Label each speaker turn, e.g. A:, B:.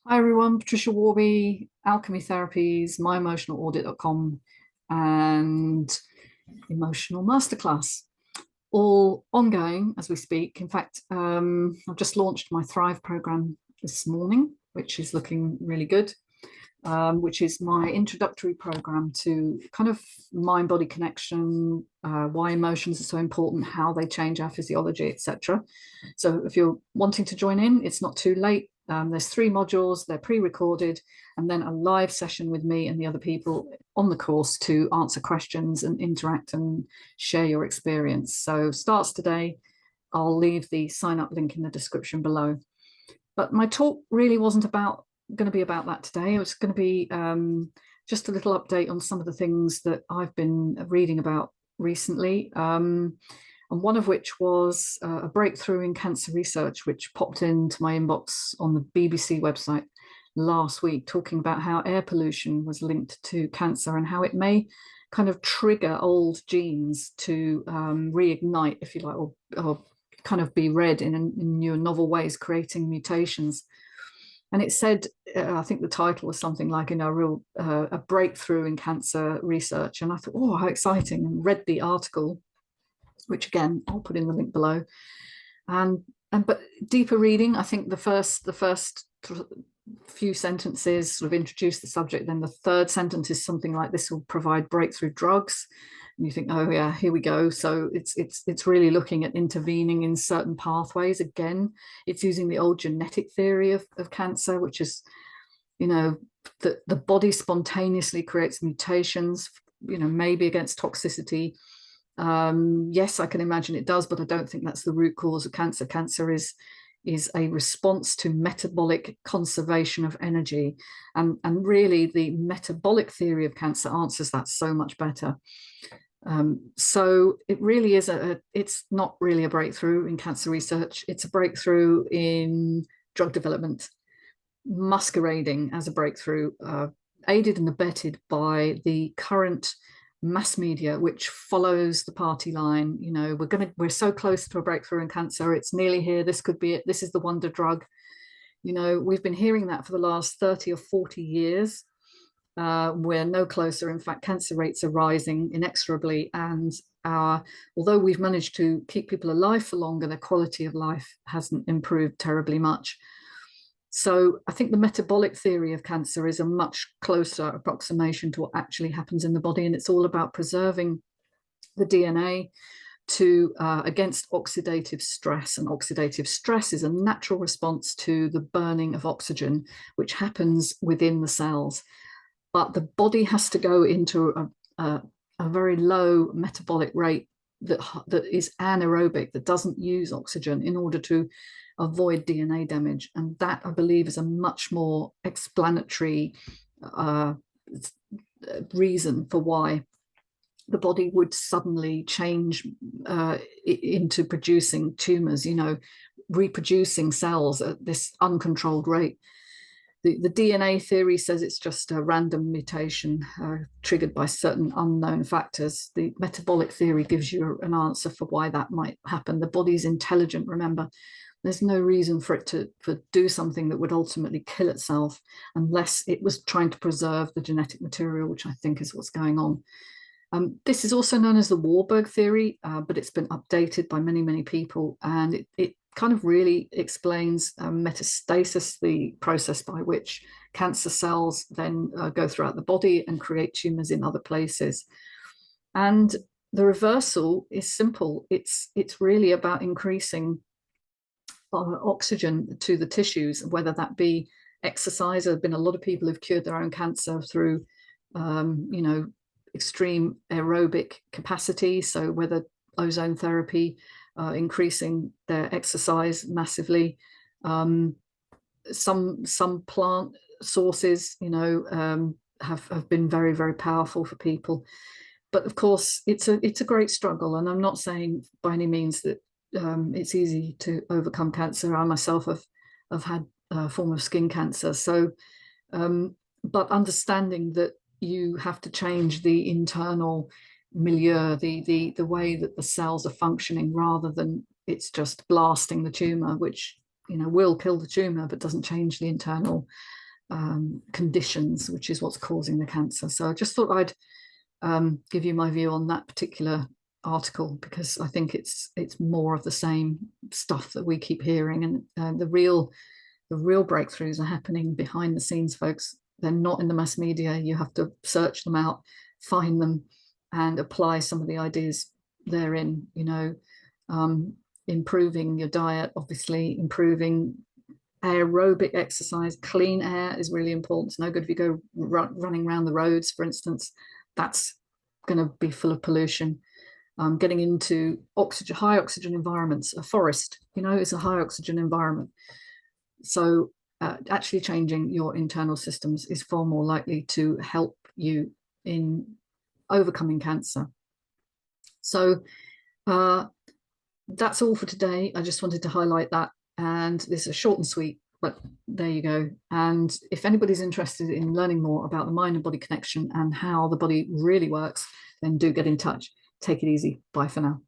A: Hi everyone, Patricia Worby, Alchemy Therapies, myemotionalaudit.com, and Emotional Masterclass, all ongoing as we speak. In fact, I've just launched my Thrive program this morning, which is looking really good, which is my introductory program to kind of mind-body connection, why emotions are so important, how they change our physiology, etc. So if you're wanting to join in, it's not too late. There's 3 modules, they're pre-recorded, and then a live session with me and the other people on the course to answer questions and interact and share your experience. So starts today. I'll leave the sign up link in the description below. But my talk really wasn't going to be about that today. It was going to be just a little update on some of the things that I've been reading about recently. And one of which was a breakthrough in cancer research, which popped into my inbox on the BBC website last week, talking about how air pollution was linked to cancer and how it may kind of trigger old genes to reignite, if you like, or kind of be read in new and novel ways, creating mutations. And it said, I think the title was something like, a breakthrough in cancer research. And I thought, oh, how exciting, and read the article, which again I'll put in the link below. But deeper reading, I think the first few sentences sort of introduce the subject. Then the third sentence is something like, this will provide breakthrough drugs. And you think, oh yeah, here we go. So it's really looking at intervening in certain pathways. Again, it's using the old genetic theory of cancer, which is, that the body spontaneously creates mutations, maybe against toxicity. Yes, I can imagine it does, but I don't think that's the root cause of cancer. Cancer is a response to metabolic conservation of energy. And really the metabolic theory of cancer answers that so much better. So it really is it's not really a breakthrough in cancer research. It's a breakthrough in drug development, masquerading as a breakthrough, aided and abetted by the current mass media, which follows the party line. We're so close to a breakthrough in cancer, it's nearly here, this could be it, this is the wonder drug. We've been hearing that for the last 30 or 40 years. We're no closer. In fact, cancer rates are rising inexorably, and although we've managed to keep people alive for longer, their quality of life hasn't improved terribly much. So I think the metabolic theory of cancer is a much closer approximation to what actually happens in the body, and it's all about preserving the DNA against oxidative stress. And oxidative stress is a natural response to the burning of oxygen, which happens within the cells. But the body has to go into a very low metabolic rate that is anaerobic, that doesn't use oxygen, in order to avoid DNA damage. And that, I believe, is a much more explanatory reason for why the body would suddenly change into producing tumors, reproducing cells at this uncontrolled rate. The DNA theory says it's just a random mutation triggered by certain unknown factors. The metabolic theory gives you an answer for why that might happen. The body's intelligent, remember. There's no reason for it to do something that would ultimately kill itself, unless it was trying to preserve the genetic material, which I think is what's going on. This is also known as the Warburg theory, but it's been updated by many, many people, and it kind of really explains metastasis, the process by which cancer cells then go throughout the body and create tumors in other places. And the reversal is simple. It's really about increasing oxygen to the tissues, whether that be exercise. There have been a lot of people who've cured their own cancer through, extreme aerobic capacity. So whether ozone therapy, increasing their exercise massively, some plant sources, have been very, very powerful for people. But of course, it's a great struggle, and I'm not saying by any means that it's easy to overcome cancer. I myself have had a form of skin cancer, so but understanding that you have to change the internal milieu, the way that the cells are functioning, rather than it's just blasting the tumor, which will kill the tumor, but doesn't change the internal conditions, which is what's causing the cancer. So I just thought I'd give you my view on that particular article, because I think it's more of the same stuff that we keep hearing, and the real breakthroughs are happening behind the scenes, folks. They're not in the mass media. You have to search them out, find them, and apply some of the ideas therein. Improving your diet, obviously, improving aerobic exercise. Clean air is really important. It's no good if you go running around the roads, for instance. That's going to be full of pollution. Getting into high oxygen environments. A forest, is a high oxygen environment. So actually changing your internal systems is far more likely to help you in overcoming cancer. So that's all for today. I just wanted to highlight that. And this is short and sweet, but there you go. And if anybody's interested in learning more about the mind and body connection and how the body really works, then do get in touch. Take it easy. Bye for now.